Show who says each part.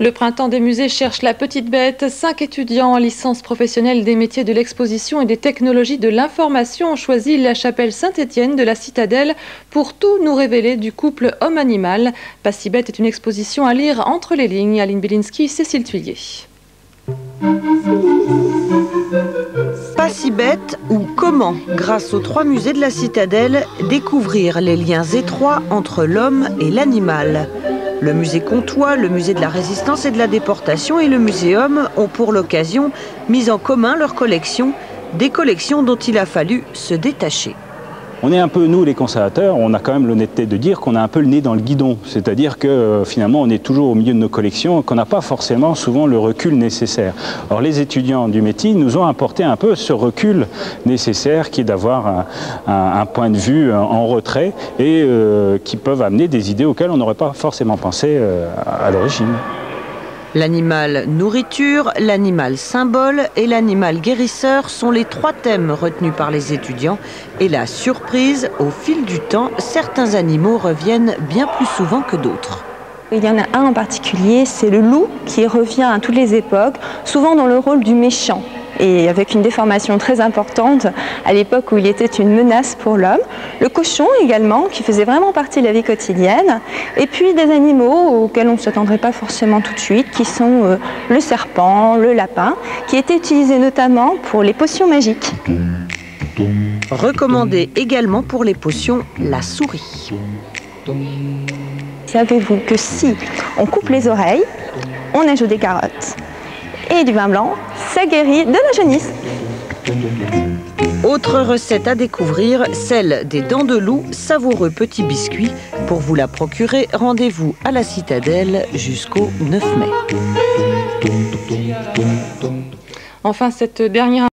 Speaker 1: Le Printemps des musées cherche la petite bête. 5 étudiants en licence professionnelle des métiers de l'exposition et des technologies de l'information ont choisi la chapelle Saint-Étienne de la Citadelle pour tout nous révéler du couple homme-animal. Pas si bête est une exposition à lire entre les lignes. Aline Bielinski, Cécile Thuillier.
Speaker 2: Pas si bête ou comment, grâce aux 3 musées de la Citadelle, découvrir les liens étroits entre l'homme et l'animal. Le musée Comtois, le musée de la Résistance et de la Déportation et le muséum ont pour l'occasion mis en commun leurs collections, des collections dont il a fallu se détacher.
Speaker 3: On est un peu, nous les conservateurs, on a quand même l'honnêteté de dire qu'on a un peu le nez dans le guidon. C'est-à-dire que finalement on est toujours au milieu de nos collections, qu'on n'a pas forcément souvent le recul nécessaire. Alors les étudiants du métier nous ont apporté un peu ce recul nécessaire qui est d'avoir un point de vue en retrait et qui peuvent amener des idées auxquelles on n'aurait pas forcément pensé à l'origine.
Speaker 2: L'animal nourriture, l'animal symbole et l'animal guérisseur sont les 3 thèmes retenus par les étudiants. Et la surprise, au fil du temps, certains animaux reviennent bien plus souvent que d'autres.
Speaker 4: Il y en a un en particulier, c'est le loup qui revient à toutes les époques, souvent dans le rôle du méchant. Et avec une déformation très importante à l'époque où il était une menace pour l'homme. Le cochon également, qui faisait vraiment partie de la vie quotidienne. Et puis des animaux auxquels on ne s'attendrait pas forcément tout de suite, qui sont le serpent, le lapin, qui étaient utilisés notamment pour les potions magiques.
Speaker 2: Recommandé également pour les potions, la souris.
Speaker 4: Savez-vous que si on coupe les oreilles, on ajoute des carottes et du vin blanc, ça guérit de la jaunisse.
Speaker 2: Autre recette à découvrir, celle des dents de loup, savoureux petits biscuits. Pour vous la procurer, rendez-vous à la Citadelle jusqu'au 9 mai.
Speaker 1: Enfin, cette dernière